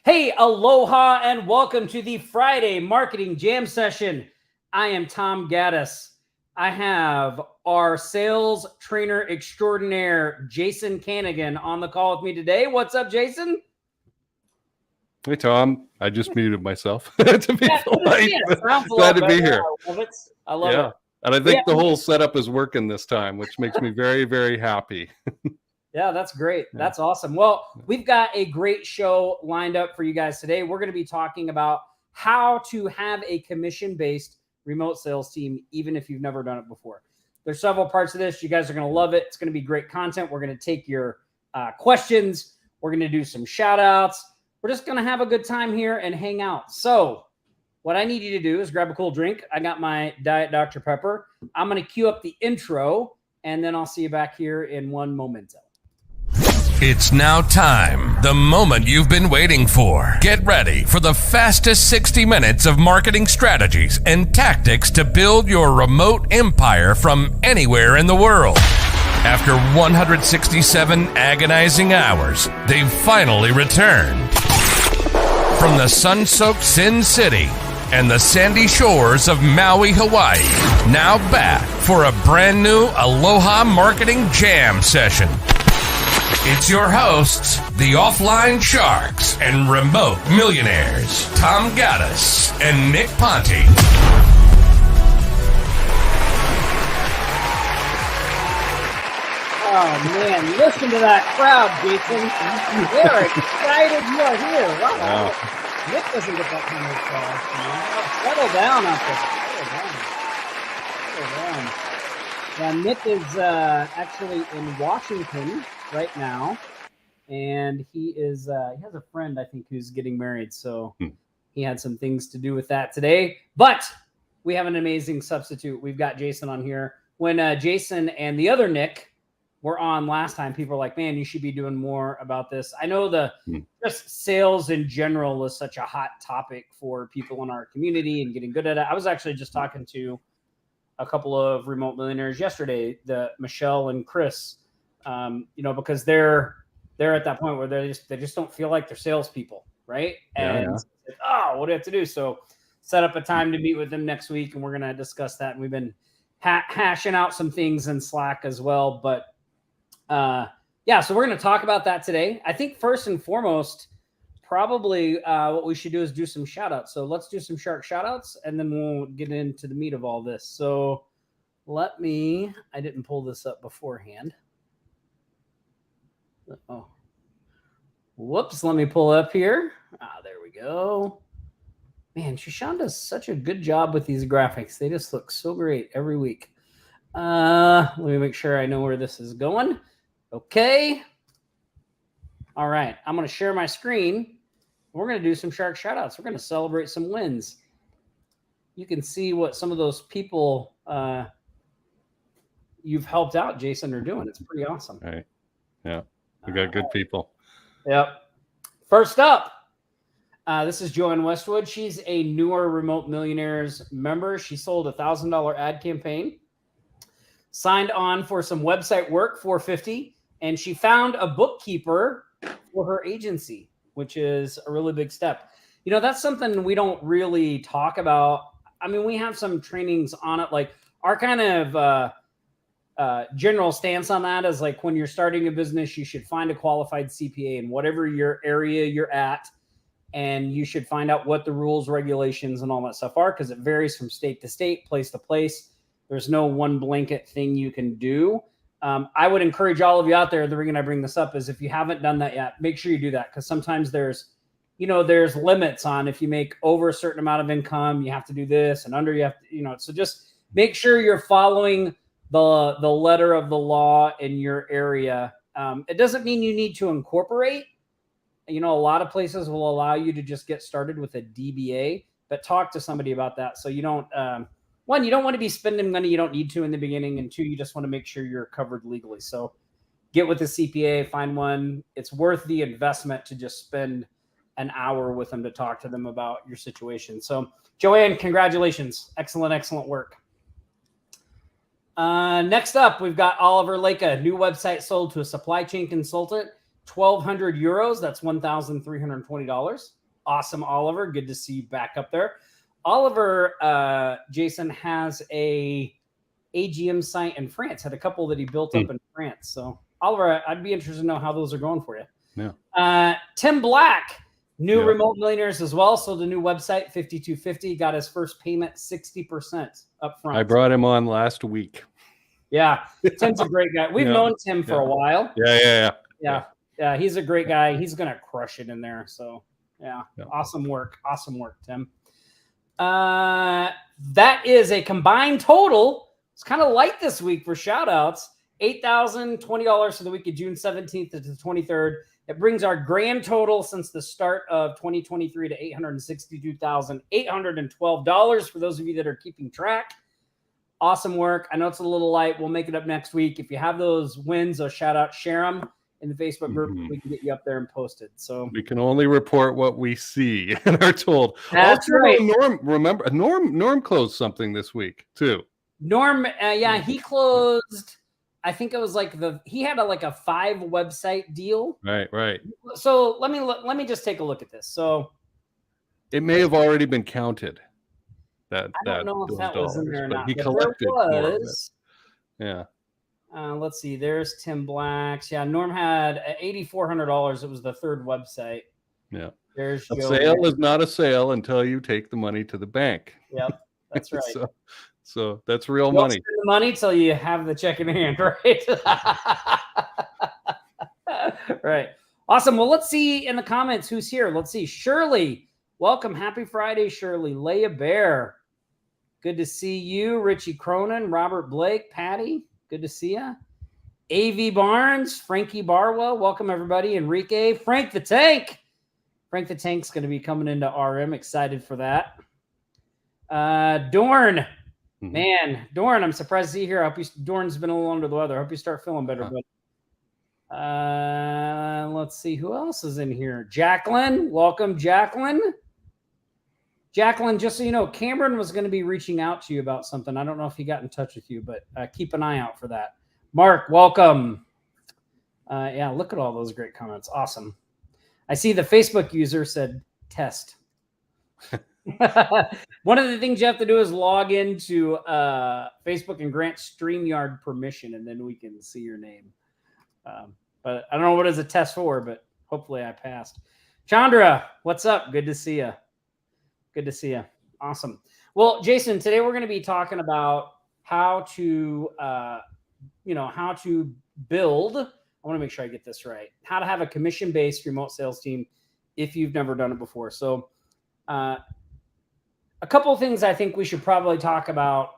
Hey, aloha, and welcome to the Friday Marketing Jam Session. I am Tom Gaddis. I have our sales trainer extraordinaire, Jason Canigan, on the call with me today. What's up, Jason? Hey, Tom. I just muted myself to be polite. Glad to be here. I love it. I love it. And I think the whole setup is working this time, which makes me very, very happy. Yeah, that's great. That's awesome. Well, we've got a great show lined up for you guys today. We're going to be talking about how to have a commission-based remote sales team, even if you've never done it before. There's several parts of this. You guys are going to love it. It's going to be great content. We're going to take your questions. We're going to do some shout outs. We're just going to have a good time here and hang out. So what I need you to do is grab a cool drink. I got my Diet Dr. Pepper. I'm going to cue up the intro, and then I'll see you back here in one momento. It's now time, the moment you've been waiting for. Get ready for the fastest 60 minutes of marketing strategies and tactics to build your remote empire from anywhere in the world. After 167 agonizing hours, they've finally returned. From the sun-soaked Sin City and the sandy shores of Maui, Hawaii, now back for a brand new Aloha Marketing Jam Session. It's your hosts, the Offline Sharks and Remote Millionaires, Tom Gaddis and Nick Ponte. Oh, man, listen to that crowd, Jason. They're excited you are here. Wow. Nick doesn't get that kind of settle down out there. Settle down. Nick is actually in Washington right now, and he has a friend, I think, who's getting married, so he had some things to do with that today. But we have an amazing substitute. We've got Jason on here. When Jason and the other Nick were on last time, people were like, man, you should be doing more about this. I know just sales in general is such a hot topic for people in our community and getting good at it. I was actually just talking to a couple of remote millionaires yesterday, Michelle and Chris, because they're at that point where they just don't feel like they're salespeople, right? And what do I have to do? So set up a time to meet with them next week, and we're going to discuss that. And we've been hashing out some things in Slack as well. But so we're going to talk about that today. I think first and foremost, probably what we should do is do some shout outs. So let's do some shark shout outs, and then we'll get into the meat of all this. So I didn't pull this up beforehand. Oh, whoops. Let me pull up here. There we go. Man, Shushan does such a good job with these graphics. They just look so great every week. Let me make sure I know where this is going. Okay. All right. I'm going to share my screen. We're going to do some shark shout outs. We're going to celebrate some wins. You can see what some of those people you've helped out, Jason, are doing. It's pretty awesome. Right. Yeah. We got good people. Yep. First up, this is Joanne Westwood. She's a newer Remote Millionaires member. She sold a $1,000 ad campaign, signed on for some website work, $450, and she found a bookkeeper for her agency, which is a really big step. That's something we don't really talk about. I mean, we have some trainings on it. Like our kind of general stance on that is like when you're starting a business, you should find a qualified CPA in whatever your area you're at, and you should find out what the rules, regulations, and all that stuff are, because it varies from state to state, place to place. There's no one blanket thing you can do. I would encourage all of you out there, the reason I bring this up is if you haven't done that yet, make sure you do that, because sometimes there's limits on if you make over a certain amount of income, you have to do this, and under you have to, so just make sure you're following the letter of the law in your area. It doesn't mean you need to incorporate. A lot of places will allow you to just get started with a DBA, but talk to somebody about that. So you don't, one, you don't want to be spending money you don't need to in the beginning. And two, you just want to make sure you're covered legally. So get with a CPA, find one. It's worth the investment to just spend an hour with them to talk to them about your situation. So Joanne, congratulations. Excellent work. Next up, we've got Oliver Lake, a new website sold to a supply chain consultant, 1,200 euros. That's $1,320. Awesome, Oliver. Good to see you back up there. Oliver, Jason, has a AGM site in France. Had a couple that he built up in France. So, Oliver, I'd be interested to know how those are going for you. Yeah. Tim Black, new Remote Millionaires as well. So the new website, 5250, got his first payment 60% up front. I brought him on last week. Yeah, Tim's a great guy. We've known Tim for a while. Yeah. He's a great guy. He's gonna crush it in there. So awesome work, Tim. That is a combined total. It's kind of light this week for shout outs. $8,020 for the week of June 17th to the 23rd. It brings our grand total since the start of 2023 to $862,812 for those of you that are keeping track. Awesome work. I know it's a little light. We'll make it up next week. If you have those wins, those shout out, share them in the Facebook group. We can get you up there and posted. So we can only report what we see and are told. That's also, right. Norm closed something this week too. Norm, he closed. I think it was like he had a 5 website deal. Right. So let me just take a look at this. So it may have already been counted. I don't know if that was in there or not. He collected more of it. Yeah. Let's see. There's Tim Black's. Yeah, Norm had $8,400. It was the 3rd website. Yeah. There's a sale is not a sale until you take the money to the bank. Yep, that's right. So that's real money. Spend the money till you have the check in hand, right? Right. Awesome. Well, let's see in the comments who's here. Let's see. Shirley, welcome. Happy Friday, Shirley. Leia Bear, good to see you. Richie Cronin, Robert Blake, Patty, good to see you. AV Barnes, Frankie Barwell, welcome everybody. Enrique, Frank the Tank. Frank the Tank's going to be coming into RM. Excited for that. Dorn. Man, Dorn, I'm surprised to see you here. I hope Dorn's been a little under the weather. I hope you start feeling better. But let's see who else is in here. Jacqueline, welcome, Jacqueline. Jacqueline, just so you know, Cameron was going to be reaching out to you about something. I don't know if he got in touch with you, but keep an eye out for that. Mark, welcome. Look at all those great comments. Awesome. I see the Facebook user said test. One of the things you have to do is log into Facebook and grant StreamYard permission, and then we can see your name. But I don't know what is a test for, but hopefully I passed. Chandra, what's up? Good to see you. Good to see you. Awesome. Well, Jason, today we're going to be talking about how to build. I want to make sure I get this right. How to have a commission-based remote sales team if you've never done it before. So, a couple of things I think we should probably talk about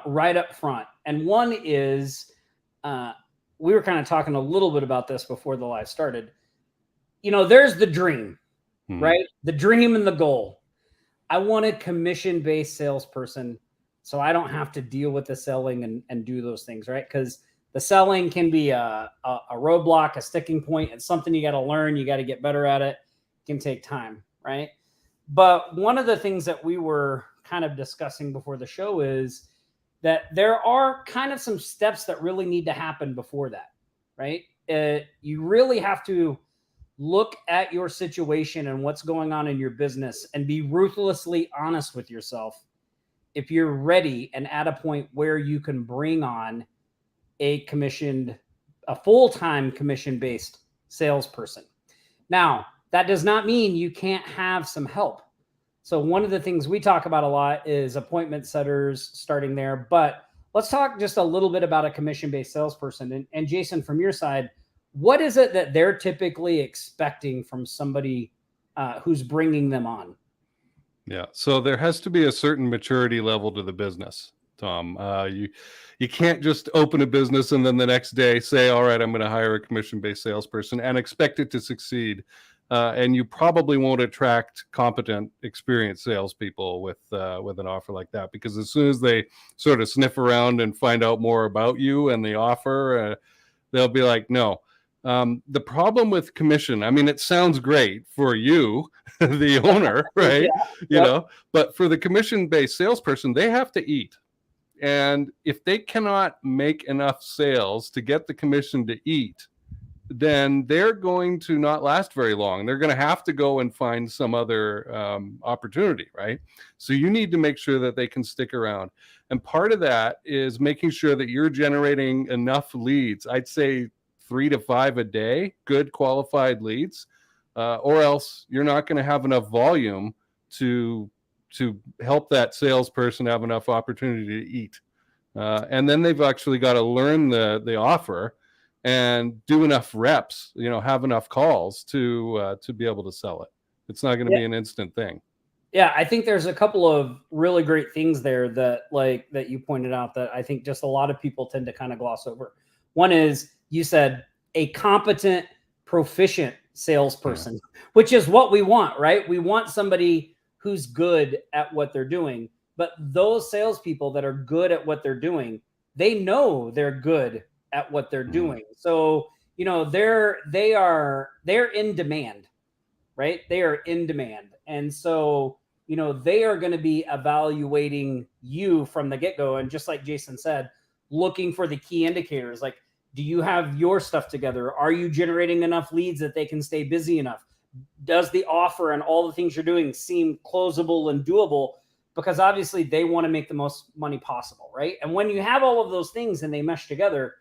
right up front. And one is, we were kind of talking a little bit about this before the live started. There's the dream, right? The dream and the goal. I want a commission-based salesperson so I don't have to deal with the selling and do those things, right? Because the selling can be a roadblock, a sticking point. It's something you got to learn. You got to get better at it. It can take time, right? But one of the things that we were kind of discussing before the show is that there are kind of some steps that really need to happen before that, right? You really have to look at your situation and what's going on in your business and be ruthlessly honest with yourself if you're ready and at a point where you can bring on a full-time commission-based salesperson. Now, that does not mean you can't have some help. So one of the things we talk about a lot is appointment setters, starting there. But let's talk just a little bit about a commission-based salesperson. And Jason, from your side, what is it that they're typically expecting from somebody who's bringing them on? Yeah, so there has to be a certain maturity level to the business, Tom. You can't just open a business and then the next day say, all right, I'm going to hire a commission-based salesperson and expect it to succeed. And you probably won't attract competent, experienced salespeople with an offer like that, because as soon as they sort of sniff around and find out more about you and the offer, they'll be like, no. The problem with commission, I mean, it sounds great for you, the owner, right? But for the commission-based salesperson, they have to eat. And if they cannot make enough sales to get the commission to eat, then they're going to not last very long. They're going to have to go and find some other opportunity, right? So you need to make sure that they can stick around. And part of that is making sure that you're generating enough leads. I'd say 3 to 5 a day, good qualified leads, or else you're not going to have enough volume to help that salesperson have enough opportunity to eat. And then they've actually got to learn the offer and do enough reps, have enough calls to be able to sell it. It's not going to be an instant thing. Yeah, I think there's a couple of really great things there that you pointed out that I think just a lot of people tend to kind of gloss over. One is, you said, a competent, proficient salesperson, which is what we want, right? We want somebody who's good at what they're doing. But those salespeople that are good at what they're doing, they know they're good at what they're doing. So, they're in demand, right? They are in demand. And so, they are going to be evaluating you from the get-go. And just like Jason said, looking for the key indicators, like, do you have your stuff together? Are you generating enough leads that they can stay busy enough? Does the offer and all the things you're doing seem closable and doable? Because obviously they want to make the most money possible, right? And when you have all of those things and they mesh together,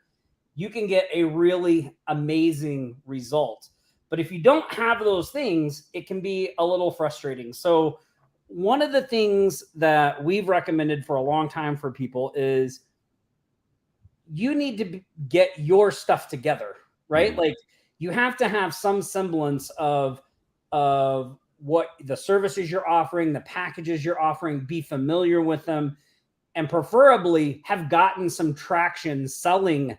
you can get a really amazing result. But if you don't have those things, it can be a little frustrating. So one of the things that we've recommended for a long time for people is you need to get your stuff together, right? Like, you have to have some semblance of what the services you're offering, the packages you're offering, be familiar with them, and preferably have gotten some traction selling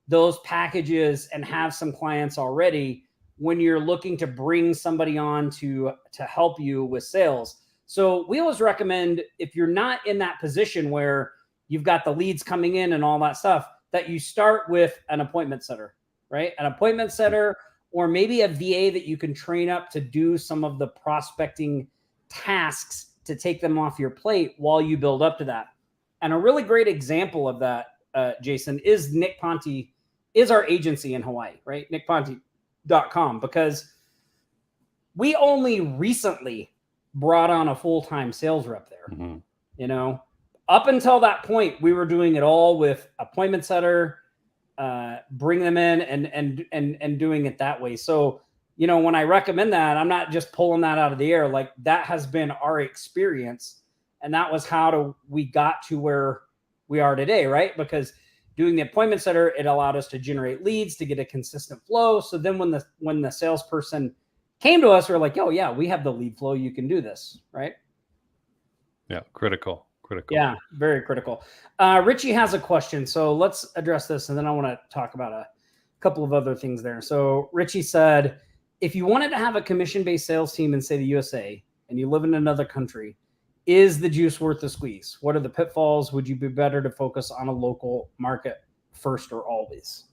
those packages and have some clients already when you're looking to bring somebody on to help you with sales. So we always recommend, if you're not in that position where you've got the leads coming in and all that stuff, that you start with an appointment setter, right? An appointment setter, or maybe a VA that you can train up to do some of the prospecting tasks to take them off your plate while you build up to that. And a really great example of that, Jason, is Nick Ponte, is our agency in Hawaii, right? NickPonte.com, because we only recently brought on a full-time sales rep there. Up until that point, we were doing it all with appointment setter, bring them in and doing it that way. So, when I recommend that, I'm not just pulling that out of the air. Like, that has been our experience. And that was how we got to where we are today, right? Because doing the appointment setter, it allowed us to generate leads, to get a consistent flow. So then when the salesperson came to us, we were like, oh yeah, we have the lead flow. You can do this, right? Yeah, critical. Yeah, very critical. Richie has a question. So let's address this. And then I want to talk about a couple of other things there. So Richie said, if you wanted to have a commission-based sales team in, say, the USA, and you live in another country, is the juice worth the squeeze? What are the pitfalls? Would you be better to focus on a local market first or always?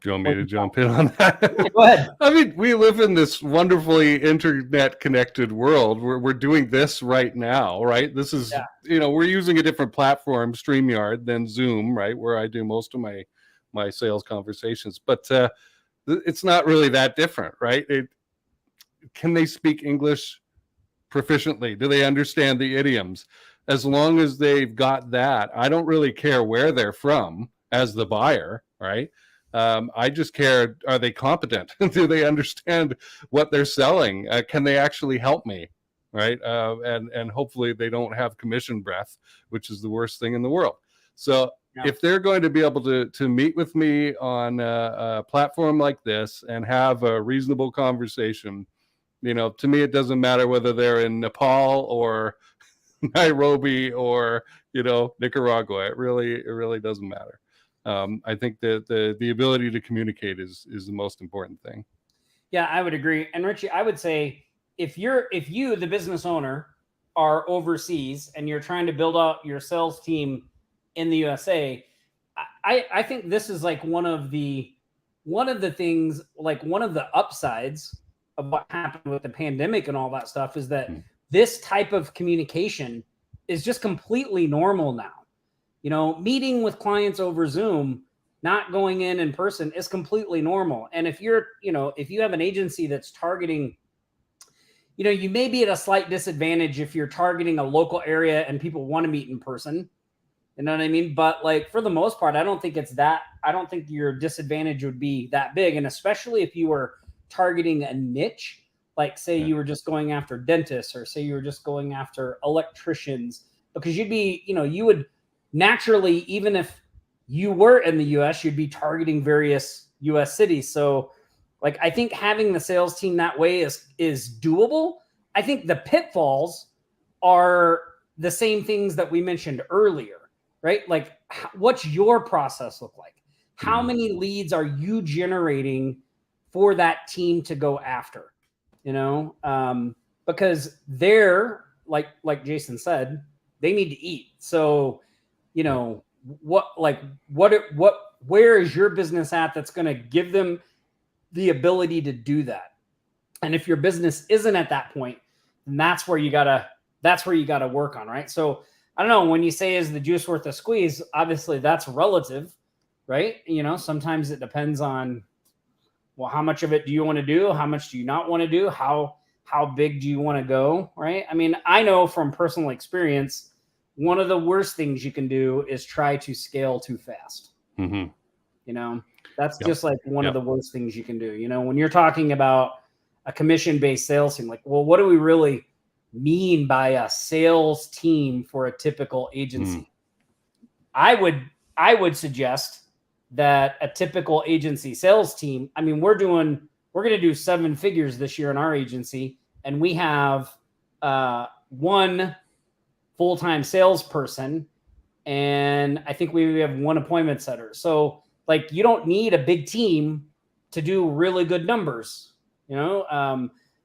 Do you want me to jump in on that? Go ahead. I mean, we live in this wonderfully internet-connected world. We're doing this right now, right? This is, we're using a different platform, StreamYard, than Zoom, right, where I do most of my sales conversations. But it's not really that different, right? Can they speak English proficiently? Do they understand the idioms? As long as they've got that, I don't really care where they're from as the buyer, right? I just care, are they competent? Do they understand what they're selling? Can they actually help me? Right. And hopefully they don't have commission breath, which is the worst thing in the world. So if they're going to be able to meet with me on a platform like this and have a reasonable conversation, to me, it doesn't matter whether they're in Nepal or Nairobi or, Nicaragua. It really doesn't matter. I think that the ability to communicate is the most important thing. Yeah, I would agree. And Richie, I would say if you, the business owner, are overseas and you're trying to build out your sales team in the USA, I think this is like one of the things, like one of the upsides of what happened with the pandemic and all that stuff is that this type of communication is just completely normal now. Meeting with clients over Zoom not going in person is completely normal. And if you're, if you have an agency that's targeting, you may be at a slight disadvantage if you're targeting a local area and people want to meet in person. You know what I mean? But like for the most part, I don't think your disadvantage would be that big. And especially if you were targeting a niche, like say you were just going after dentists, or say you were just going after electricians, because you would naturally, even if you were in the US, you'd be targeting various US cities. So like, I think having the sales team that way is doable. I think the pitfalls are the same things that we mentioned earlier, right? Like, what's your process look like? How many leads are you generating for that team to go after? Because they're like Jason said, they need to eat. So, where is your business at that's going to give them the ability to do that? And if your business isn't at that point, then that's where you gotta work on, right? So I don't know, when you say, is the juice worth the squeeze? Obviously that's relative, right? Sometimes it depends on, well, how much of it do you want to do? How much do you not want to do? How big do you want to go, right? I mean, I know from personal experience, one of the worst things you can do is try to scale too fast. That's just like one of the worst things you can do. When you're talking about a commission-based sales team, like, well, what do we really mean by a sales team for a typical agency? I would suggest that a typical agency sales team, I mean, we're going to do 7 figures this year in our agency, and we have one full-time salesperson, and I think we have one appointment setter. So like, you don't need a big team to do really good numbers,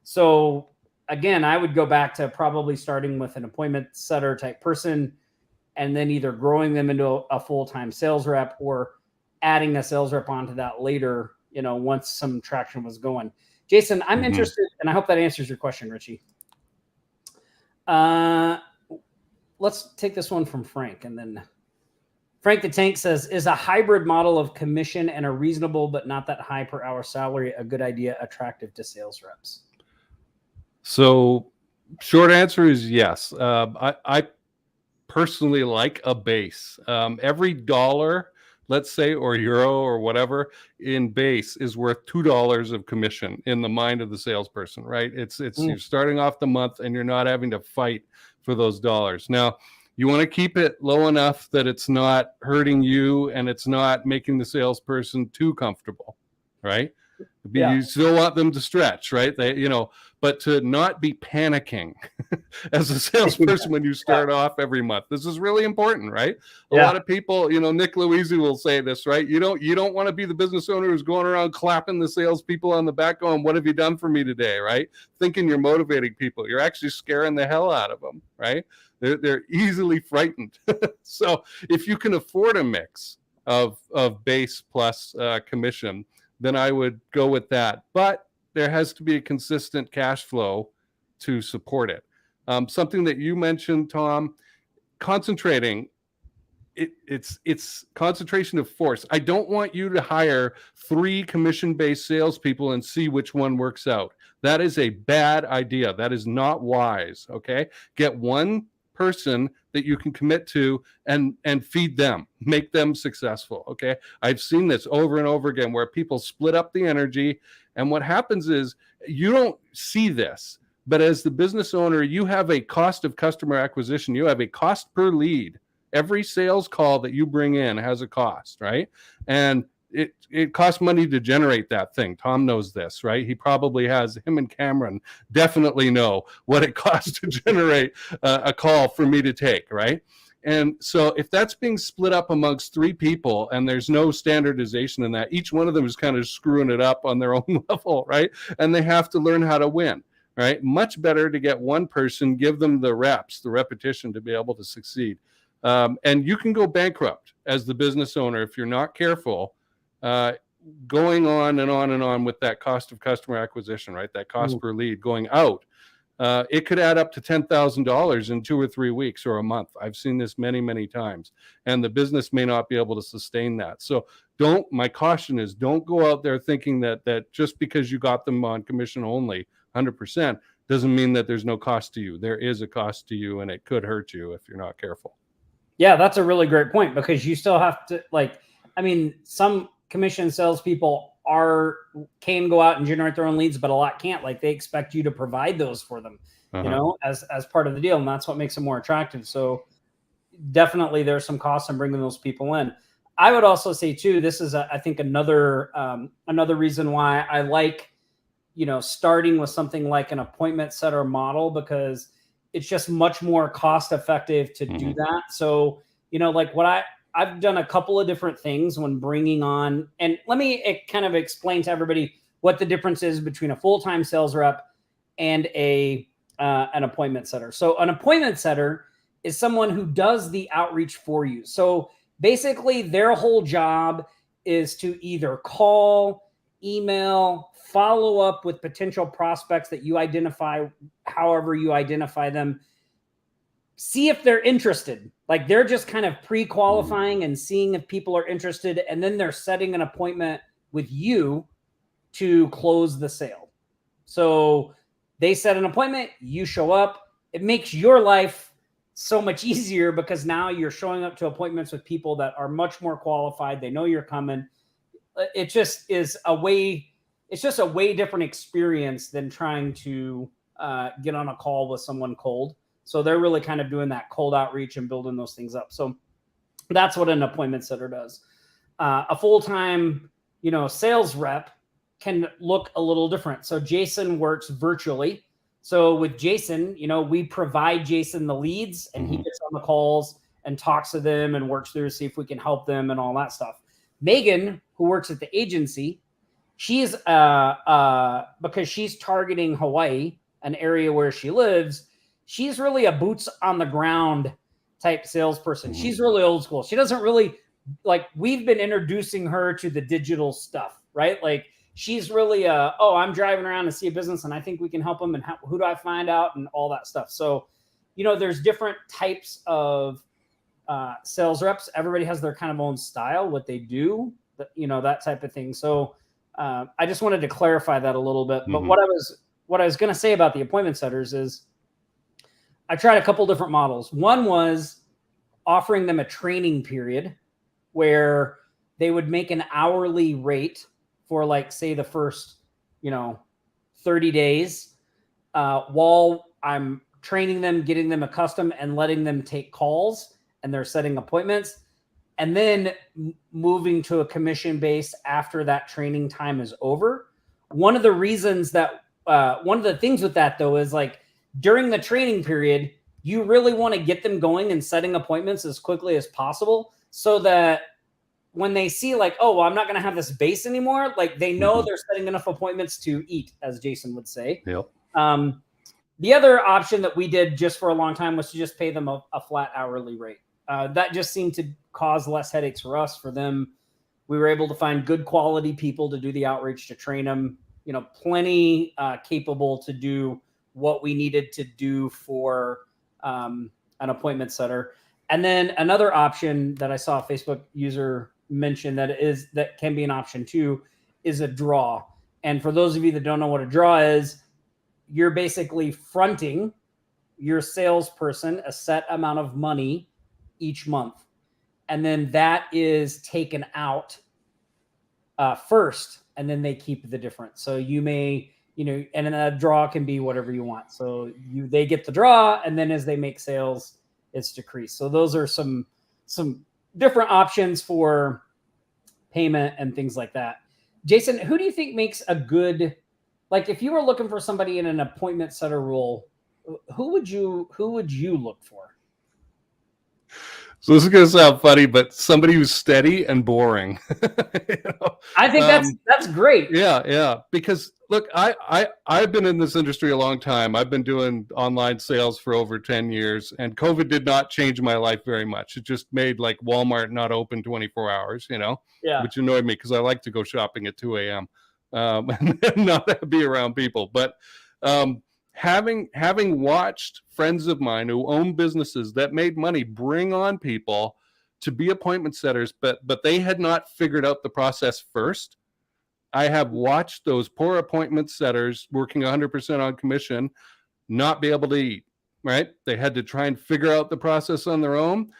So again, I would go back to probably starting with an appointment setter type person, and then either growing them into a full-time sales rep, or adding a sales rep onto that later, once some traction was going. Jason, I'm interested, and I hope that answers your question, Richie. Let's take this one from Frank, and then Frank the Tank says, is a hybrid model of commission and a reasonable but not that high per hour salary a good idea, attractive to sales reps? So short answer is yes. I personally like a base. Every dollar, let's say, or euro or whatever in base is worth $2 of commission in the mind of the salesperson, right? It's you're starting off the month and you're not having to fight for those dollars. Now, you want to keep it low enough that it's not hurting you and it's not making the salesperson too comfortable, right? You still want them to stretch, right? But to not be panicking as a salesperson when you start off every month. This is really important, right? A lot of people, Nick Louisi will say this, right? You don't want to be the business owner who's going around clapping the salespeople on the back going, what have you done for me today, right? Thinking you're motivating people. You're actually scaring the hell out of them, right? They're easily frightened. So if you can afford a mix of base plus commission, then I would go with that. But there has to be a consistent cash flow to support it. Something that you mentioned, Tom, concentrating. It's concentration of force. I don't want you to hire 3 commission-based salespeople and see which one works out. That is a bad idea. That is not wise. Okay, get one person that you can commit to and feed them, make them successful. Okay, I've seen this over and over again where people split up the energy, and what happens is you don't see this, but as the business owner, you have a cost of customer acquisition. You have a cost per lead. Every sales call that you bring in has a cost, right? And it costs money to generate that thing. Tom knows this, right? He probably has, him and Cameron definitely know what it costs to generate a call for me to take, right? And so if that's being split up amongst 3 people and there's no standardization in that, each one of them is kind of screwing it up on their own level, right? And they have to learn how to win, right? Much better to get one person, give them the reps, the repetition to be able to succeed. And you can go bankrupt as the business owner if you're not careful, going on and on and on with that cost of customer acquisition, right? That cost per lead going out. it could add up to $10,000 in 2 or 3 weeks or a month. I've seen this many, many times, and the business may not be able to sustain that. So my caution is, don't go out there thinking that just because you got them on commission only 100% doesn't mean that there's no cost to you. There is a cost to you, and it could hurt you if you're not careful. Yeah, that's a really great point, because you still have to, some commission salespeople can go out and generate their own leads, but a lot can't. Like, they expect you to provide those for them, as part of the deal. And that's what makes it more attractive. So definitely there's some costs in bringing those people in. I would also say too, this is I think another reason why I like, starting with something like an appointment setter model, because it's just much more cost effective to do that. So, I've done a couple of different things when bringing on, and let me kind of explain to everybody what the difference is between a full-time sales rep and an appointment setter. So an appointment setter is someone who does the outreach for you. So basically their whole job is to either call, email, follow up with potential prospects that you identify, however you identify them, see if they're interested. Like, they're just kind of pre-qualifying and seeing if people are interested, and then they're setting an appointment with you to close the sale. So they set an appointment, you show up. It makes your life so much easier, because now you're showing up to appointments with people that are much more qualified. They know you're coming. It just is it's just a way different experience than trying to get on a call with someone cold. So they're really kind of doing that cold outreach and building those things up. So that's what an appointment setter does. A full-time, sales rep can look a little different. So Jason works virtually. So with Jason, we provide Jason the leads, and he gets on the calls and talks to them and works through to see if we can help them and all that stuff. Megan, who works at the agency, she's because she's targeting Hawaii, an area where she lives, she's really a boots on the ground type salesperson. She's really old school. She doesn't really, we've been introducing her to the digital stuff, right? Like, she's really I'm driving around to see a business and I think we can help them, and who do I find out, and all that stuff. So, there's different types of sales reps. Everybody has their kind of own style, what they do, that type of thing. So I just wanted to clarify that a little bit. But what I was going to say about the appointment setters is, I tried a couple different models. One was offering them a training period where they would make an hourly rate for, say, the first, 30 days while I'm training them, getting them accustomed, and letting them take calls, and they're setting appointments, and then moving to a commission base after that training time is over. One of the things with that, though, is during the training period, you really want to get them going and setting appointments as quickly as possible, so that when they see I'm not going to have this base anymore, they know they're setting enough appointments to eat, as Jason would say. Yep. The other option that we did just for a long time was to just pay them a flat hourly rate. That just seemed to cause less headaches for us. For them, we were able to find good quality people to do the outreach, to train them, plenty capable to do what we needed to do for an appointment setter. And then another option that I saw a Facebook user mention that can be an option too is a draw. And for those of you that don't know what a draw is, you're basically fronting your salesperson a set amount of money each month. And then that is taken out first, and then they keep the difference. So you may, and then a draw can be whatever you want. So they get the draw, and then as they make sales, it's decreased. So those are some different options for payment and things like that. Jason, who do you think makes a good, if you were looking for somebody in an appointment setter role, who would you look for? So this is going to sound funny, but somebody who's steady and boring. I think that's great. Yeah. Because look, I've been in this industry a long time. I've been doing online sales for over 10 years, and COVID did not change my life very much. It just made Walmart not open 24 hours, which annoyed me because I like to go shopping at 2 a.m. And not be around people. But having watched friends of mine who own businesses that made money bring on people to be appointment setters, but they had not figured out the process first. I have watched those poor appointment setters working 100% on commission not be able to eat, right? They had to try and figure out the process on their own,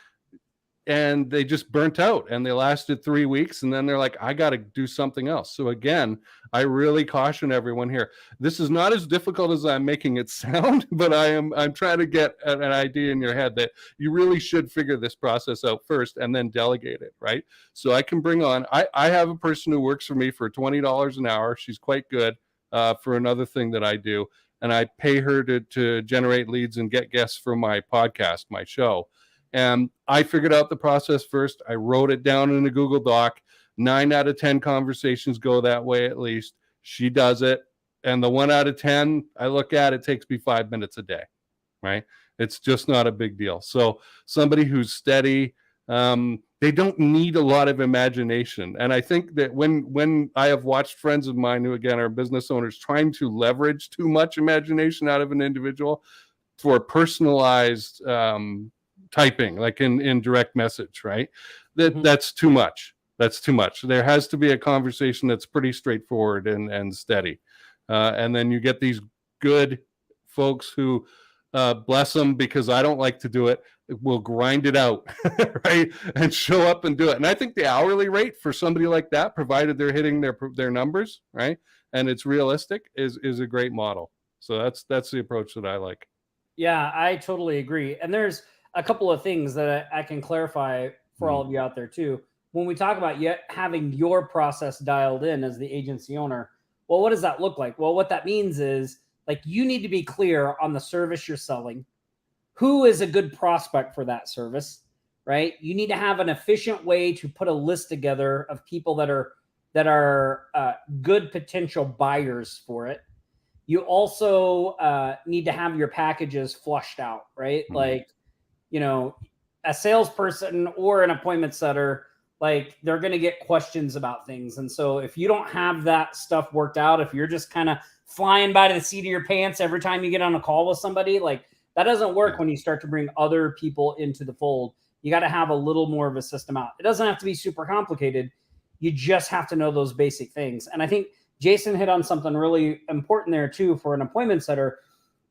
and they just burnt out, and they lasted 3 weeks, and then they're like, I got to do something else. So again, I really caution everyone here. This is not as difficult as I'm making it sound, but I'm trying to get an idea in your head that you really should figure this process out first and then delegate it, right? So I can bring on, I have a person who works for me for $20 an hour. She's quite good for another thing that I do. And I pay her to generate leads and get guests for my podcast, my show. And I figured out the process first. I wrote it down in a Google Doc. 9 out of 10 conversations go that way at least. She does it. And the 1 out of 10, I look at it, takes me 5 minutes a day, right? It's just not a big deal. So somebody who's steady, they don't need a lot of imagination. And I think that when I have watched friends of mine who, again, are business owners trying to leverage too much imagination out of an individual for personalized typing, like in direct message, right? That's too much. That's too much. There has to be a conversation that's pretty straightforward and steady. And then you get these good folks who, bless them, because I don't like to do it, will grind it out, right? And show up and do it. And I think the hourly rate for somebody like that, provided they're hitting their numbers, right, and it's realistic, is a great model. So that's the approach that I like. Yeah, I totally agree. And there's a couple of things that I can clarify for all of you out there too. When we talk about having your process dialed in as the agency owner, well, what does that look like? Well, what that means is, like, you need to be clear on the service you're selling. Who is a good prospect for that service, right? You need to have an efficient way to put a list together of people that are good potential buyers for it. You also need to have your packages flushed out, right? Mm-hmm. Like, you know, a salesperson or an appointment setter, like, they're going to get questions about things. And so if you don't have that stuff worked out, if you're just kind of flying by the seat of your pants every time you get on a call with somebody, like, that doesn't work when you start to bring other people into the fold. You got to have a little more of a system out. It doesn't have to be super complicated. You just have to know those basic things. And I think Jason hit on something really important there too for an appointment setter.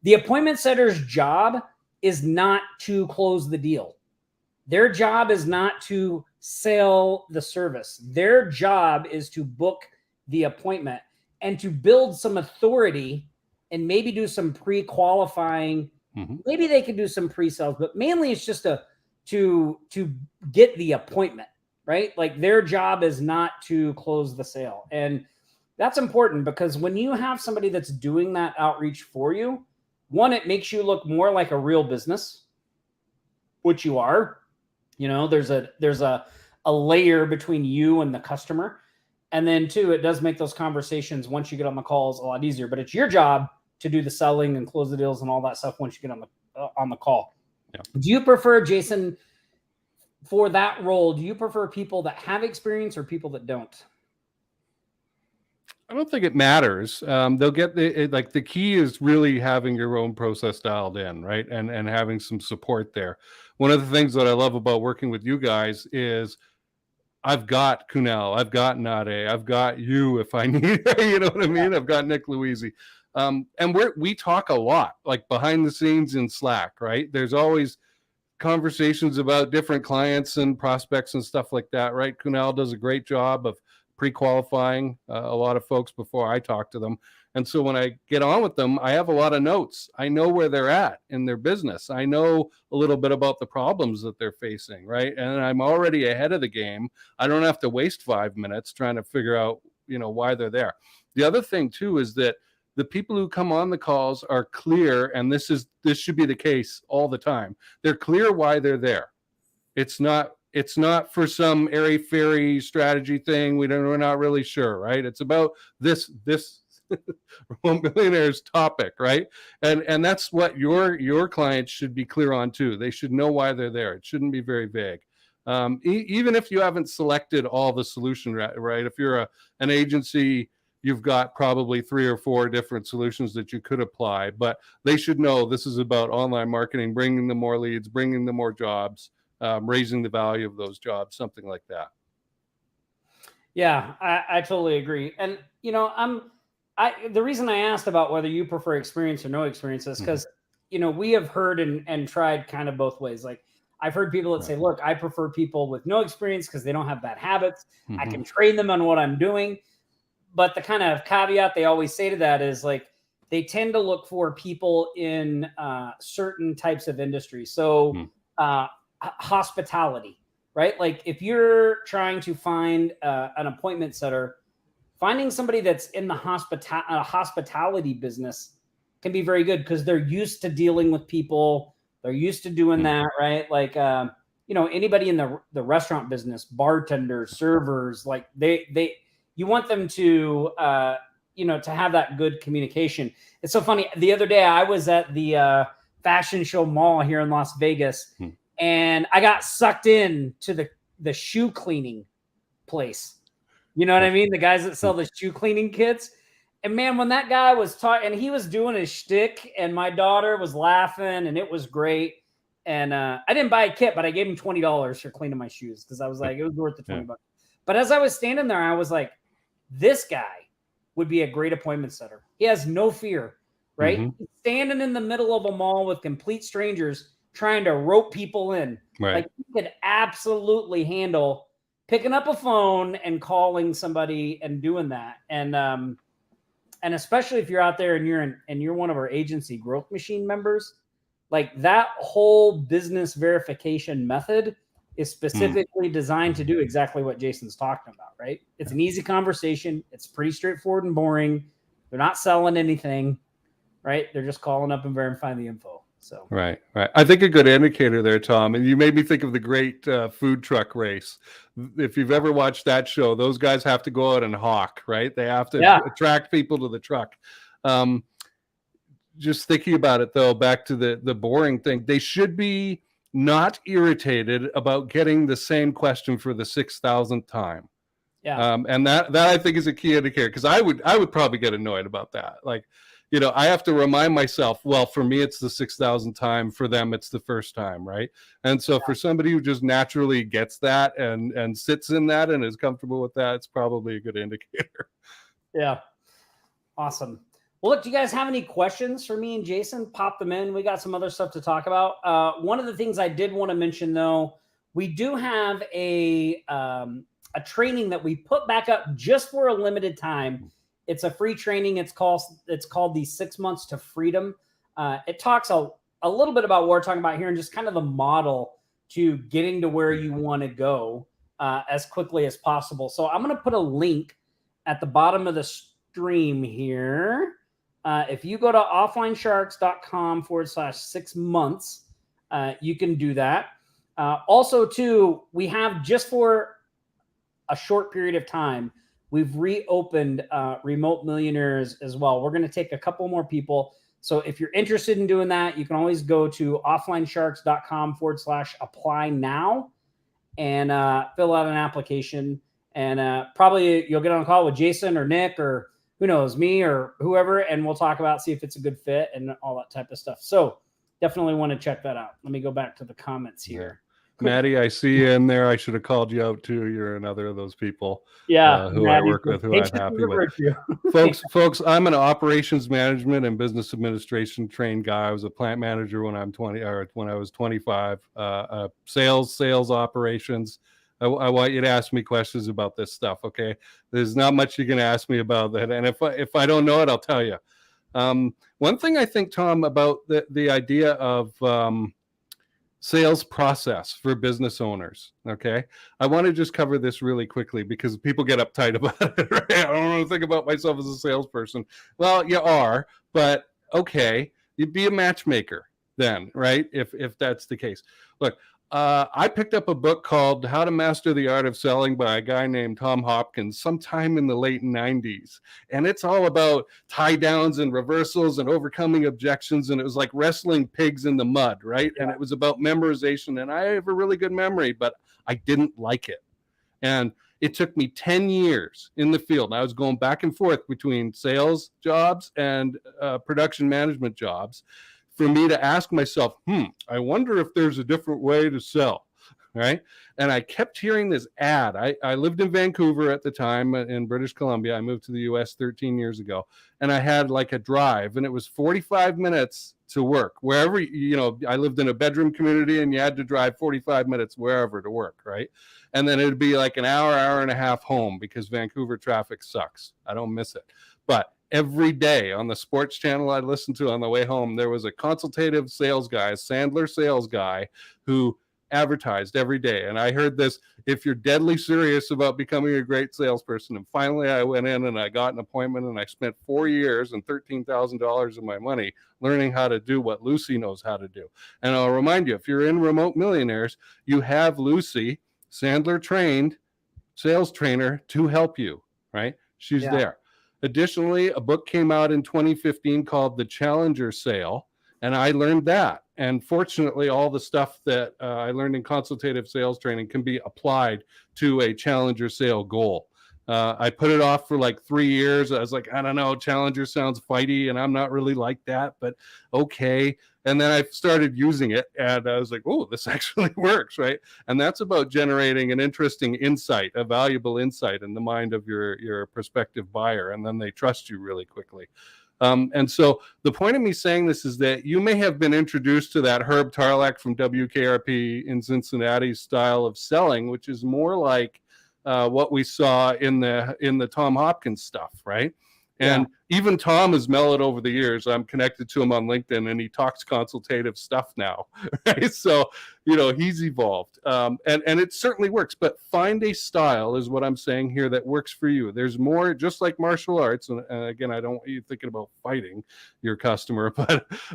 The appointment setter's job is not to close the deal. Their job is not to sell the service. Their job is to book the appointment and to build some authority and maybe do some pre-qualifying. Mm-hmm. Maybe they can do some pre-sales, but mainly it's just to get the appointment, right? Like, their job is not to close the sale. And that's important, because when you have somebody that's doing that outreach for you, one, it makes you look more like a real business, which you are. You know, there's a layer between you and the customer. And then two, it does make those conversations once you get on the calls a lot easier, but it's your job to do the selling and close the deals and all that stuff once you get on the call. Yeah. Do you prefer, Jason, for that role, do you prefer people that have experience or people that don't? I don't think it matters. They'll get the key is really having your own process dialed in, right? And having some support there. One of the things that I love about working with you guys is I've got Kunal, I've got Nade, I've got you if I need, you know what I mean? I've got Nick Louisi. And we talk a lot, like behind the scenes in Slack, right? There's always conversations about different clients and prospects and stuff like that, right? Kunal does a great job of pre-qualifying a lot of folks before I talk to them. And so when I get on with them, I have a lot of notes. I know where they're at in their business. I know a little bit about the problems that they're facing, right? And I'm already ahead of the game. I don't have to waste 5 minutes trying to figure out, you know, why they're there. The other thing too is that the people who come on the calls are clear, and this should be the case all the time. They're clear why they're there. It's not for some airy-fairy strategy thing. We're not really sure, right? It's about this Millionaires topic, right? And that's what your clients should be clear on too. They should know why they're there. It shouldn't be very vague. Even if you haven't selected all the solution, right? If you're an agency, you've got probably 3 or 4 different solutions that you could apply, but they should know this is about online marketing, bringing them more leads, bringing them more jobs, raising the value of those jobs, something like that. Yeah, I totally agree. And, you know, the reason I asked about whether you prefer experience or no experience is because, you know, we have heard and tried kind of both ways. Like, I've heard people that say, look, I prefer people with no experience because they don't have bad habits. I can train them on what I'm doing. But the kind of caveat they always say to that is, like, they tend to look for people in certain types of industries. So hospitality, right? Like, if you're trying to find an appointment setter, finding somebody that's in the hospitality business can be very good because they're used to dealing with people. They're used to doing that, right? Like, you know, anybody in the restaurant business, bartenders, servers, like you want them to, you know, to have that good communication. It's so funny. The other day I was at the fashion show mall here in Las Vegas, and I got sucked in to the shoe cleaning place. You know what I mean? The guys that sell the shoe cleaning kits. And man, when that guy was talking, and he was doing his shtick, and my daughter was laughing, and it was great. And I didn't buy a kit, but I gave him $20 for cleaning my shoes because I was like, it was worth the $20. But as I was standing there, I was like, this guy would be a great appointment setter. He has no fear, right? He's standing in the middle of a mall with complete strangers trying to rope people in. Like, he could absolutely handle picking up a phone and calling somebody and doing that. And especially if you're out there and you're one of our agency growth machine members, like, that whole business verification method is specifically designed to do exactly what Jason's talking about, right? It's an easy conversation. It's pretty straightforward and boring. They're not selling anything, right? They're just calling up and verifying the info. So Right. I think a good indicator there, Tom, and you made me think of the great food truck race. If you've ever watched that show, those guys have to go out and hawk, right? They have to attract people to the truck. Just thinking about it, though, back to the boring thing, they should be not irritated about getting the same question for the 6,000th time. And that I think is a key indicator, because I would probably get annoyed about that. Like, you know, I have to remind myself, well, for me, it's the 6,000th time. For them, it's the first time, right? And so for somebody who just naturally gets that and sits in that and is comfortable with that, it's probably a good indicator. Yeah. Awesome. Well, look, do you guys have any questions for me and Jason? Pop them in. We got some other stuff to talk about. One of the things I did want to mention, though, we do have a training that we put back up just for a limited time. It's a free training. It's called the 6 months to freedom. It talks a little bit about what we're talking about here and just kind of the model to getting to where you want to go as quickly as possible. So I'm going to put a link at the bottom of the stream here. If you go to offlinesharks.com/6 months, you can do that. Also, too, we have, just for a short period of time, we've reopened Remote Millionaires as well. We're going to take a couple more people. So if you're interested in doing that, you can always go to offlinesharks.com/apply now and fill out an application. And probably you'll get on a call with Jason or Nick or who knows, me or whoever, and we'll talk about, see if it's a good fit and all that type of stuff. So definitely want to check that out. Let me go back to the comments here. Maddie, I see you in there. I should have called you out too. You're another of those people who Maddie, I work with, who I'm happy with. folks, I'm an operations management and business administration trained guy. I was a plant manager when I was 25. Sales operations. I want you to ask me questions about this stuff. Okay, there's not much you can ask me about that, and if I don't know it, I'll tell you. One thing I think, Tom, about the idea of sales process for business owners. Okay, I want to just cover this really quickly because people get uptight about it. Right? I don't want to think about myself as a salesperson. Well, you are, but okay, you'd be a matchmaker then, right? If that's the case. Look. I picked up a book called How to Master the Art of Selling by a guy named Tom Hopkins sometime in the late 90s. And it's all about tie downs and reversals and overcoming objections. And it was like wrestling pigs in the mud, right? Yeah. And it was about memorization. And I have a really good memory, but I didn't like it. And It took me 10 years in the field. I was going back and forth between sales jobs and production management jobs for me to ask myself, I wonder if there's a different way to sell, right? And I kept hearing this ad. I lived in Vancouver at the time in British Columbia. I moved to the US 13 years ago, and I had like a drive, and it was 45 minutes to work wherever, I lived in a bedroom community, and you had to drive 45 minutes wherever to work, right? And then it'd be like an hour and a half home, because Vancouver traffic sucks. I don't miss it. But every day on the sports channel I listened to on the way home, there was a consultative sales guy, a Sandler sales guy, who advertised every day. And I heard this: if you're deadly serious about becoming a great salesperson. And finally I went in and I got an appointment, and I spent 4 years and $13,000 of my money learning how to do what Lucy knows how to do. And I'll remind you, if you're in Remote Millionaires, you have Lucy, Sandler trained sales trainer, to help you, right? She's there. Additionally, a book came out in 2015 called The Challenger Sale, and I learned that. And fortunately, all the stuff that I learned in consultative sales training can be applied to a Challenger Sale goal. I put it off for like 3 years. I was like, I don't know, Challenger sounds fighty, and I'm not really like that, but okay. And then I started using it, and I was like, oh, this actually works, right? And that's about generating an interesting insight, a valuable insight in the mind of your prospective buyer, and then they trust you really quickly. And so the point of me saying this is that you may have been introduced to that Herb Tarlak from WKRP in Cincinnati style of selling, which is more like what we saw in the Tom Hopkins stuff, right? And even Tom has mellowed over the years. I'm connected to him on LinkedIn, and he talks consultative stuff now, right? So, he's evolved. And it certainly works. But find a style, is what I'm saying here, that works for you. There's more, just like martial arts. And again, I don't want you thinking about fighting your customer,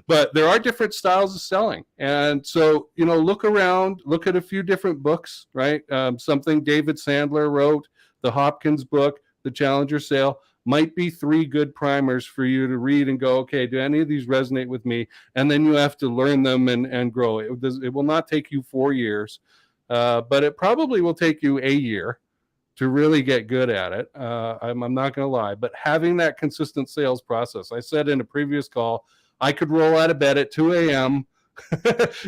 but there are different styles of selling. And so, look around, look at a few different books, right? Something David Sandler wrote, the Hopkins book, The Challenger Sale, might be 3 good primers for you to read and go, okay, do any of these resonate with me? And then you have to learn them and grow. It will not take you 4 years, but it probably will take you a year to really get good at it. I'm not going to lie, but having that consistent sales process. I said in a previous call, I could roll out of bed at 2 a.m.,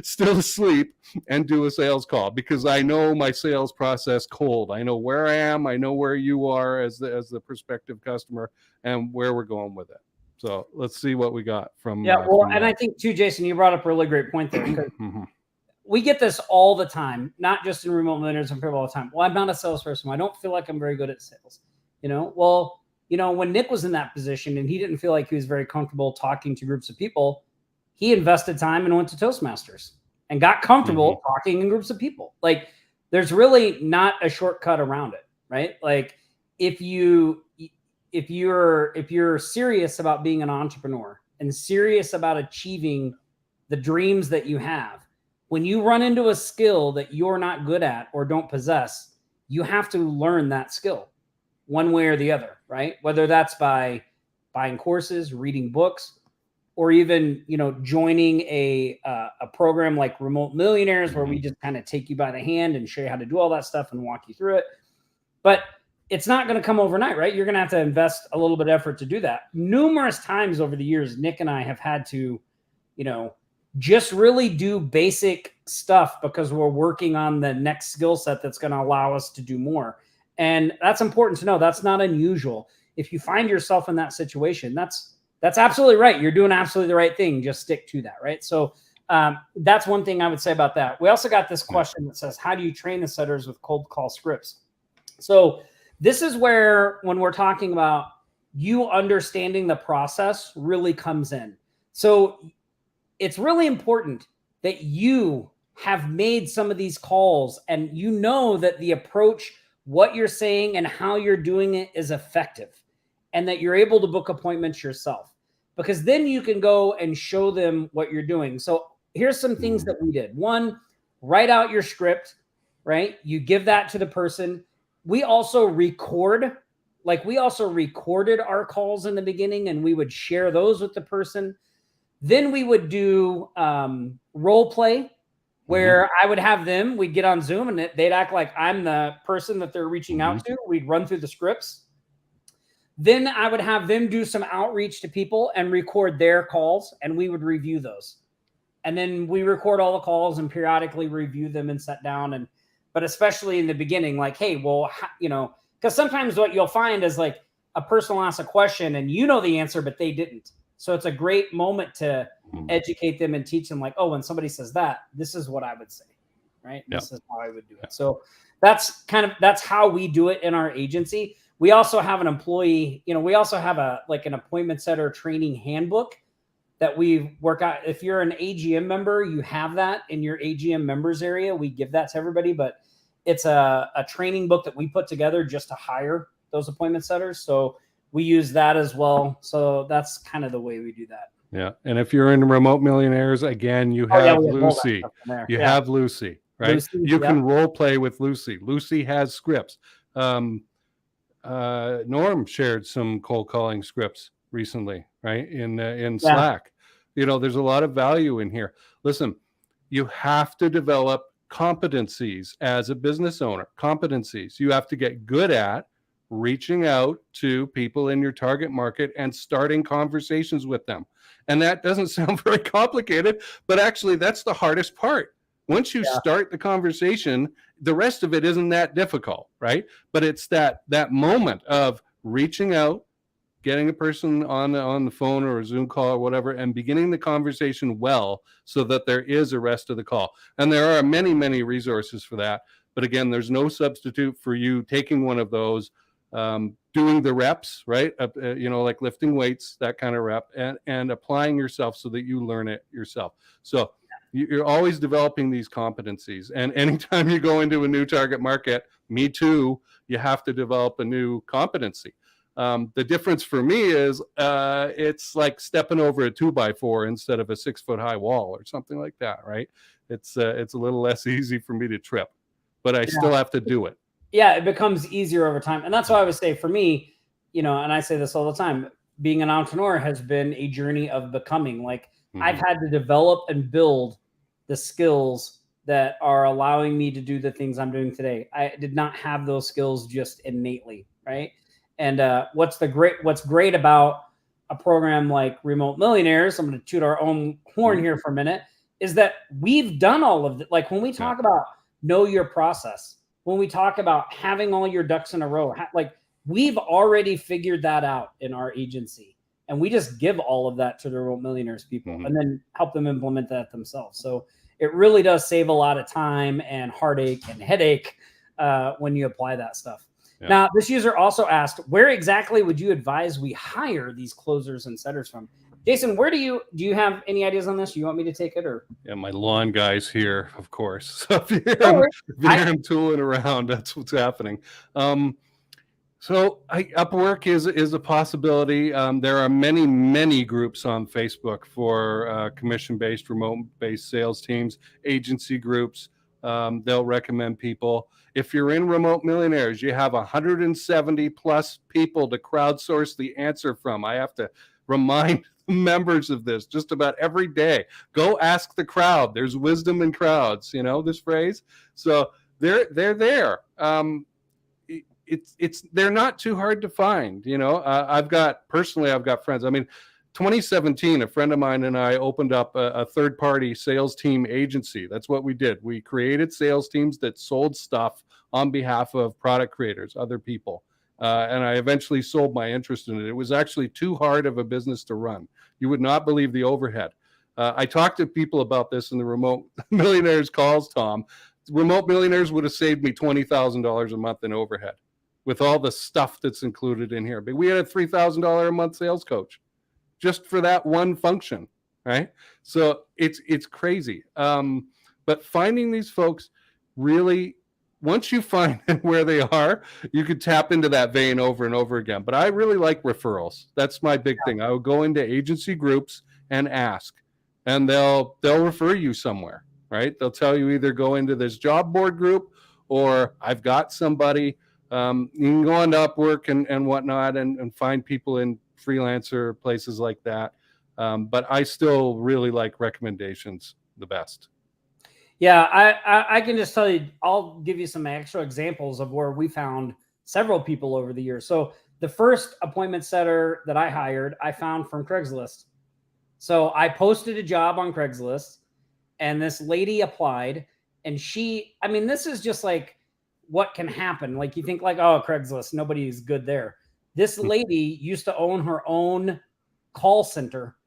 still asleep, and do a sales call, because I know my sales process cold. I know where I am. I know where you are as the prospective customer, and where we're going with it. So let's see what we got from. I think too, Jason, you brought up a really great point there. Because we get this all the time, not just in Remote Millionaires, and people all the time. Well, I'm not a salesperson. I don't feel like I'm very good at sales. When Nick was in that position and he didn't feel like he was very comfortable talking to groups of people, he invested time and went to Toastmasters and got comfortable talking in groups of people. Like, there's really not a shortcut around it, right? Like, if you're serious about being an entrepreneur and serious about achieving the dreams that you have, when you run into a skill that you're not good at or don't possess, you have to learn that skill one way or the other, right? Whether that's by buying courses, reading books, or even, joining a program like Remote Millionaires, where we just kind of take you by the hand and show you how to do all that stuff and walk you through it. But it's not going to come overnight, right? You're going to have to invest a little bit of effort to do that. Numerous times over the years, Nick and I have had to, just really do basic stuff because we're working on the next skill set that's going to allow us to do more. And that's important to know. That's not unusual. If you find yourself in that situation, that's absolutely right. You're doing absolutely the right thing. Just stick to that, right? So that's one thing I would say about that. We also got this question that says, how do you train the setters with cold call scripts? So this is where, when we're talking about you understanding the process, really comes in. So it's really important that you have made some of these calls and you know that the approach, what you're saying and how you're doing it is effective, and that you're able to book appointments yourself, because then you can go and show them what you're doing. So here's some things that we did. One, write out your script, right? You give that to the person. We also recorded our calls in the beginning, and we would share those with the person. Then we would do role play, where I would have them, we'd get on Zoom and they'd act like I'm the person that they're reaching out to. We'd run through the scripts. Then I would have them do some outreach to people and record their calls, and we would review those. And then we record all the calls and periodically review them and sit down. But especially in the beginning, like, hey, well, because sometimes what you'll find is like a person will ask a question and you know the answer, but they didn't. So it's a great moment to educate them and teach them, like, oh, when somebody says that, this is what I would say, right? Yeah. This is how I would do it. So that's how we do it in our agency. We also have an employee, we also have an appointment setter training handbook that we work out. If you're an AGM member, you have that in your AGM members area. We give that to everybody, but it's a training book that we put together just to hire those appointment setters. So we use that as well. So that's kind of the way we do that. Yeah. And if you're in Remote Millionaires, again, you have Lucy. You have Lucy, right? Lucy, you can role play with Lucy. Lucy has scripts. Norm shared some cold calling scripts recently, right? In Slack. There's a lot of value in here. Listen, you have to develop competencies as a business owner. Competencies. You have to get good at reaching out to people in your target market and starting conversations with them. And that doesn't sound very complicated, but actually that's the hardest part. Once you start the conversation, the rest of it isn't that difficult, right? But it's that moment of reaching out, getting a person on the phone or a Zoom call or whatever, and beginning the conversation well so that there is a rest of the call. And there are many, many resources for that. But again, there's no substitute for you taking one of those, doing the reps, right? Like lifting weights, that kind of rep, and applying yourself so that you learn it yourself. So you're always developing these competencies. And anytime you go into a new target market, me too, you have to develop a new competency. The difference for me is it's like stepping over a 2x4 instead of a 6-foot high wall or something like that, right? It's a little less easy for me to trip, but I still have to do it. Yeah, it becomes easier over time. And that's why I would say for me, and I say this all the time, being an entrepreneur has been a journey of becoming. Like I've had to develop and build the skills that are allowing me to do the things I'm doing today. I did not have those skills just innately, right? And what's great about a program like Remote Millionaires, I'm going to toot our own horn here for a minute, is that we've done all of it. Like when we talk about know your process, when we talk about having all your ducks in a row, like we've already figured that out in our agency. And we just give all of that to the Remote Millionaires people and then help them implement that themselves. So it really does save a lot of time and heartache and headache when you apply that stuff. Yeah. Now, this user also asked, where exactly would you advise we hire these closers and setters from? Jason, where do you have any ideas on this? Do you want me to take it or? Yeah, my lawn guy's here, of course. So if you hear him tooling around, that's what's happening. So Upwork is a possibility. There are many, many groups on Facebook for commission-based, remote-based sales teams, agency groups. They'll recommend people. If you're in Remote Millionaires, you have 170 plus people to crowdsource the answer from. I have to remind members of this just about every day. Go ask the crowd. There's wisdom in crowds, this phrase. So they're there. They're not too hard to find. I've got friends. 2017, a friend of mine and I opened up a third-party sales team agency. That's what we did. We created sales teams that sold stuff on behalf of product creators, other people. And I eventually sold my interest in it. It was actually too hard of a business to run. You would not believe the overhead. I talked to people about this in the Remote Millionaires calls, Tom. Remote Millionaires would have saved me $20,000 a month in overhead with all the stuff that's included in here. But we had a $3,000 a month sales coach just for that one function, right? So it's crazy. But finding these folks really, once you find where they are, you could tap into that vein over and over again. But I really like referrals. That's my big thing. I will go into agency groups and ask, and they'll refer you somewhere, right? They'll tell you either go into this job board group or I've got somebody. You can go on to Upwork and whatnot and find people in freelancer places like that. But I still really like recommendations the best. Yeah, I can just tell you, I'll give you some extra examples of where we found several people over the years. So the first appointment setter that I hired, I found from Craigslist. So I posted a job on Craigslist and this lady applied, and I mean, this is just like what can happen. Like you think like, oh, Craigslist, nobody's good there. This lady used to own her own call center,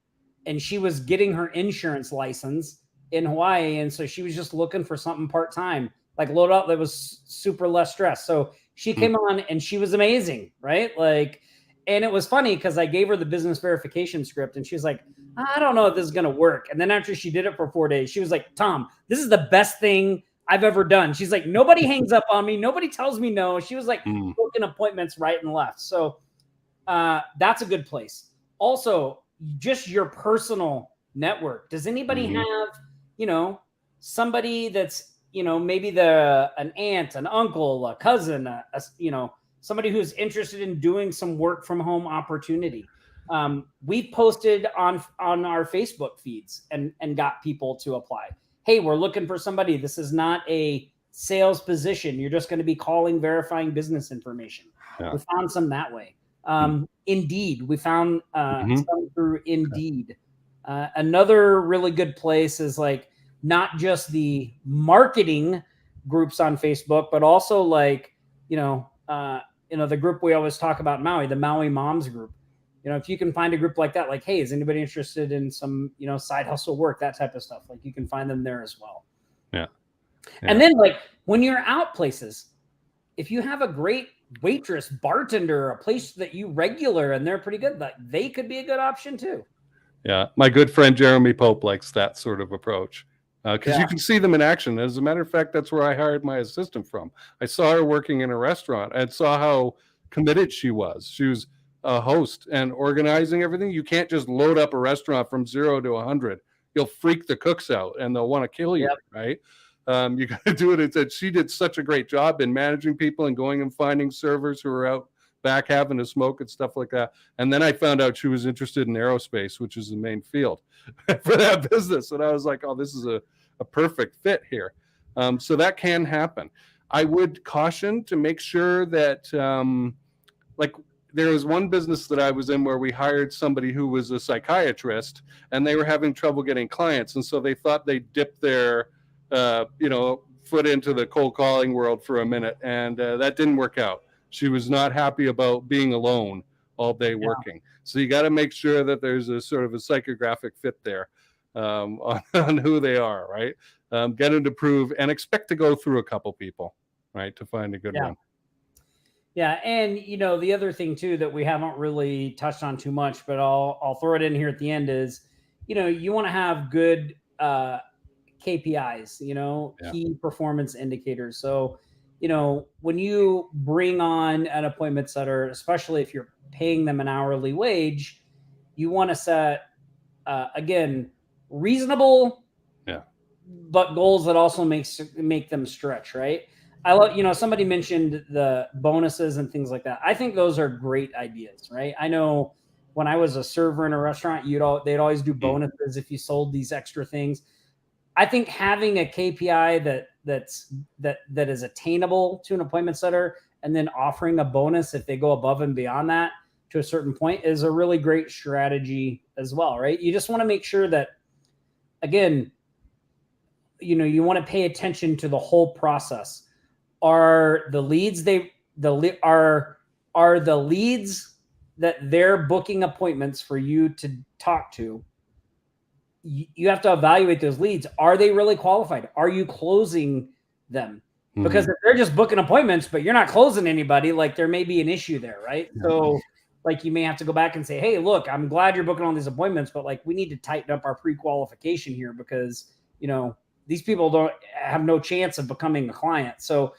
and she was getting her insurance license in Hawaii. And so she was just looking for something part-time, like load up that was super less stress. So she came on and she was amazing, right? Like, and it was funny because I gave her the business verification script and she's like, I don't know if this is going to work. And then after she did it for 4 days, she was like, Tom, this is the best thing I've ever done. She's like, nobody hangs up on me. Nobody tells me no. She was like booking appointments right and left. So that's a good place. Also, just your personal network. Does anybody have, somebody that's, maybe an aunt, an uncle, a cousin, somebody who's interested in doing some work from home opportunity? We posted on our Facebook feeds and got people to apply. Hey, we're looking for somebody. This is not a sales position. You're just going to be calling, verifying business information. Yeah. We found some that way. Indeed, we found some through Indeed. Another really good place is like not just the marketing groups on Facebook, but also like, the group we always talk about in Maui, the Maui Moms group. If you can find a group like that, like, hey, is anybody interested in some, side hustle work, that type of stuff? Like you can find them there as well. Yeah. And then like when you're out places, if you have a great waitress, bartender, a place that you regular and they're pretty good, like they could be a good option too. Yeah. My good friend Jeremy Pope likes that sort of approach because you can see them in action. As a matter of fact, that's where I hired my assistant from. I saw her working in a restaurant and saw how committed she was. She was a host and organizing everything. You can't just load up a restaurant from 0 to 100. You'll freak the cooks out and they'll want to kill you, right? You got to do it. And she did such a great job in managing people and going and finding servers who were out back having to smoke and stuff like that. And then I found out she was interested in aerospace, which is the main field for that business. And I was like, oh, this is a perfect fit here. So that can happen. I would caution to make sure that there was one business that I was in where we hired somebody who was a psychiatrist and they were having trouble getting clients. And so they thought they'd dip their, foot into the cold calling world for a minute. And that didn't work out. She was not happy about being alone all day working. So you got to make sure that there's a sort of a psychographic fit there on who they are, right? Get them to prove and expect to go through a couple people, right, to find a good one. Yeah, and the other thing too that we haven't really touched on too much, but I'll throw it in here at the end is, you want to have good KPIs, key performance indicators. So, when you bring on an appointment setter, especially if you're paying them an hourly wage, you want to set again reasonable, but goals that also make them stretch, right? I love, somebody mentioned the bonuses and things like that. I think those are great ideas, right? I know when I was a server in a restaurant, they'd always do bonuses if you sold these extra things. I think having a KPI that is attainable to an appointment setter and then offering a bonus if they go above and beyond that to a certain point is a really great strategy as well, right? You just want to make sure that, again, you want to pay attention to the whole process. Are the leads that they're booking appointments for you to talk to? You have to evaluate those leads. Are they really qualified? Are you closing them? Because if they're just booking appointments, but you're not closing anybody, like there may be an issue there, right? So like you may have to go back and say, hey, look, I'm glad you're booking all these appointments, but like we need to tighten up our pre-qualification here because, these people don't have no chance of becoming a client. So,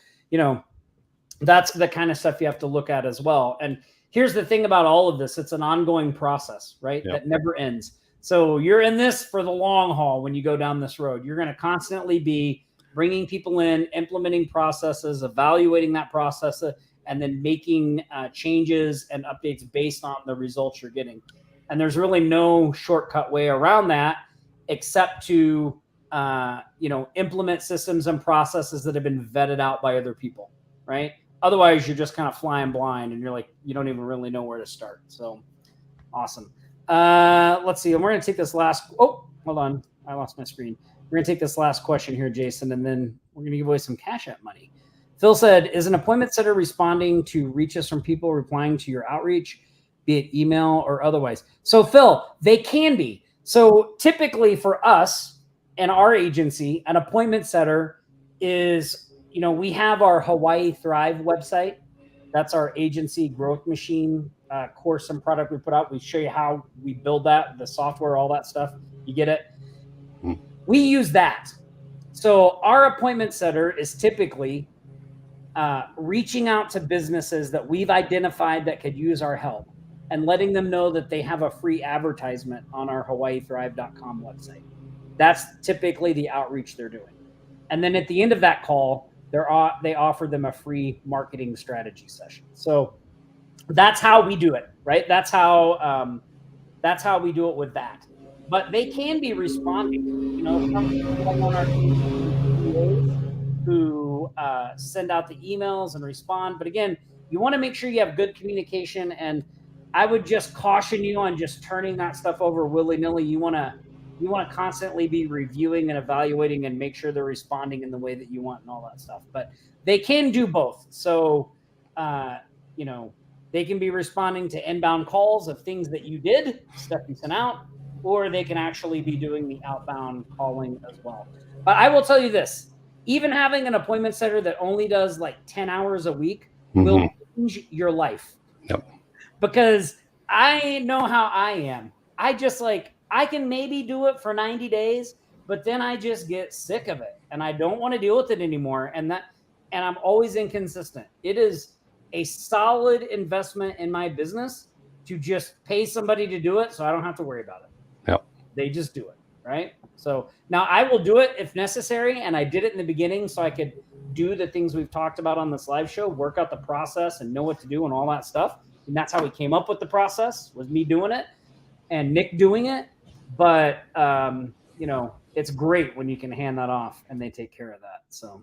that's the kind of stuff you have to look at as well. And here's the thing about all of this. It's an ongoing process, right? That never ends. So you're in this for the long haul. When you go down this road, you're going to constantly be bringing people in, implementing processes, evaluating that process, and then making changes and updates based on the results you're getting. And there's really no shortcut way around that except to implement systems and processes that have been vetted out by other people, right? Otherwise, you're just kind of flying blind and you're like, you don't even really know where to start. So awesome. Let's see. And we're going to take this last. Oh, hold on. I lost my screen. We're going to take this last question here, Jason, and then we're going to give away some Cash App money. Phil said, is an appointment setter responding to reaches from people replying to your outreach, be it email or otherwise? So, Phil, they can be. So typically for us and our agency, an appointment setter is, we have our Hawaii Thrive website. That's our agency growth machine course and product we put out. We show you how we build that, the software, all that stuff. You get it? We use that. So our appointment setter is typically reaching out to businesses that we've identified that could use our help and letting them know that they have a free advertisement on our hawaiithrive.com website. That's typically the outreach they're doing. And then at the end of that call, they offer them a free marketing strategy session. So that's how we do it, right? That's how we do it with that. But they can be responding. Some people like on our who send out the emails and respond. But again, you want to make sure you have good communication. And I would just caution you on just turning that stuff over willy-nilly. You want to constantly be reviewing and evaluating and make sure they're responding in the way that you want and all that stuff. But they can do both. So, they can be responding to inbound calls of things that you did, stuff you sent out, or they can actually be doing the outbound calling as well. But I will tell you this, even having an appointment setter that only does like 10 hours a week will change your life. Yep. Because I know how I am. I can maybe do it for 90 days, but then I just get sick of it and I don't want to deal with it anymore. And I'm always inconsistent. It is a solid investment in my business to just pay somebody to do it so I don't have to worry about it. Yep. They just do it, right? So now I will do it if necessary, and I did it in the beginning so I could do the things we've talked about on this live show, work out the process and know what to do and all that stuff. And that's how we came up with the process, was me doing it and Nick doing it. But, it's great when you can hand that off and they take care of that. So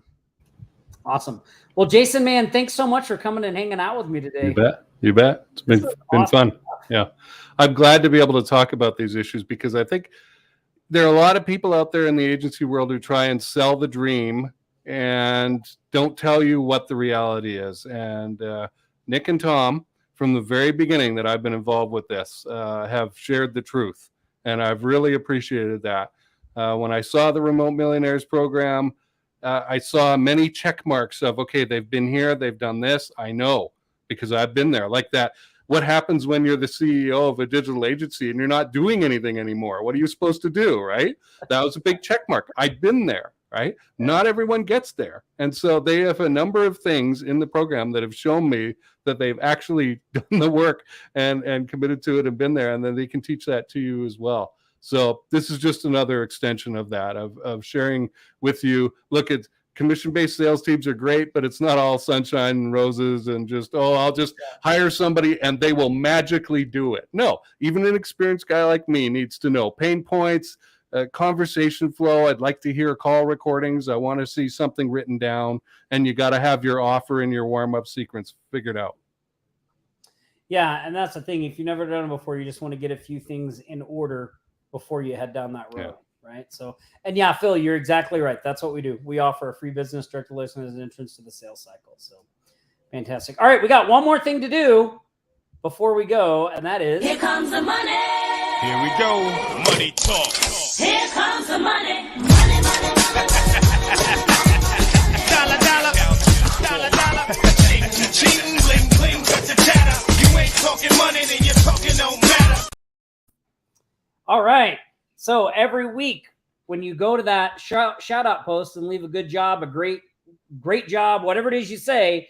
awesome. Well, Jason, man, thanks so much for coming and hanging out with me today. You bet. It's been awesome. Fun. Yeah. I'm glad to be able to talk about these issues because I think there are a lot of people out there in the agency world who try and sell the dream and don't tell you what the reality is. And Nick and Tom, from the very beginning that I've been involved with this, have shared the truth. And I've really appreciated that. When I saw the Remote Millionaires program, I saw many check marks of, okay, they've been here, they've done this. I know because I've been there like that. What happens when you're the CEO of a digital agency and you're not doing anything anymore? What are you supposed to do, right? That was a big check mark. I've been there, right? Not everyone gets there. And so they have a number of things in the program that have shown me that they've actually done the work and committed to it and been there. And then they can teach that to you as well. So this is just another extension of that, of sharing with you. Look, at commission-based sales teams are great, but it's not all sunshine and roses and just, I'll just hire somebody and they will magically do it. No, even an experienced guy like me needs to know pain points, conversation flow. I'd like to hear call recordings. I want to see something written down, and you got to have your offer and your warm-up sequence figured out. Yeah, and that's the thing. If you've never done it before, you just want to get a few things in order before you head down that road. Yeah. Right. So, and yeah, Phil, you're exactly right. That's what we do. We offer a free business direct listing as an entrance to the sales cycle. So fantastic. All right. We got one more thing to do before we go. And that is, here comes the money. Here we go. Money talk. Here comes the money. Money, money, money. Dollar, dollar. Dollar, dollar. Ching, ching, bling, bling, cut the chatter. You ain't talking money, then you're talking no matter. All right. So every week when you go to that shout out post and leave a good job, a great job, whatever it is you say,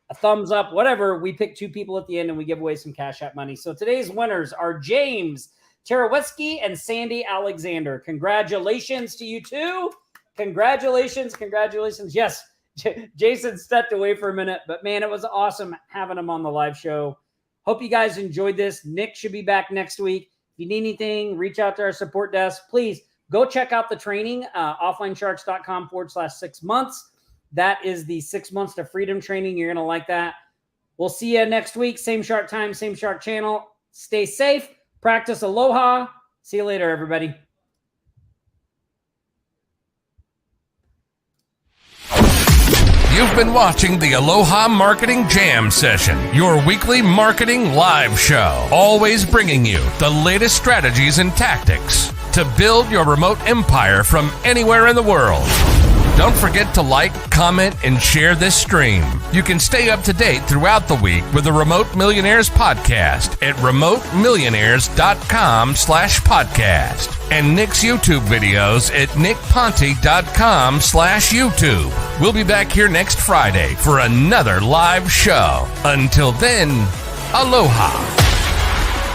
a thumbs up, whatever, we pick 2 people at the end and we give away some Cash App money. So today's winners are James Taraweski and Sandy Alexander. Congratulations to you 2. Congratulations. Yes, Jason stepped away for a minute, but man, it was awesome having him on the live show. Hope you guys enjoyed this. Nick should be back next week. If you need anything, reach out to our support desk. Please go check out the training, offlinesharks.com/6 months. That is the 6 months to freedom training. You're going to like that. We'll see you next week. Same Shark time, same Shark channel. Stay safe. Practice aloha. See you later, everybody. You've been watching the Aloha Marketing Jam Session, your weekly marketing live show, always bringing you the latest strategies and tactics to build your remote empire from anywhere in the world. Don't forget to like, comment, and share this stream. You can stay up to date throughout the week with the Remote Millionaires podcast at remotemmillionaires.com/podcast and Nick's YouTube videos at nickponte.com/YouTube. We'll be back here next Friday for another live show. Until then, aloha.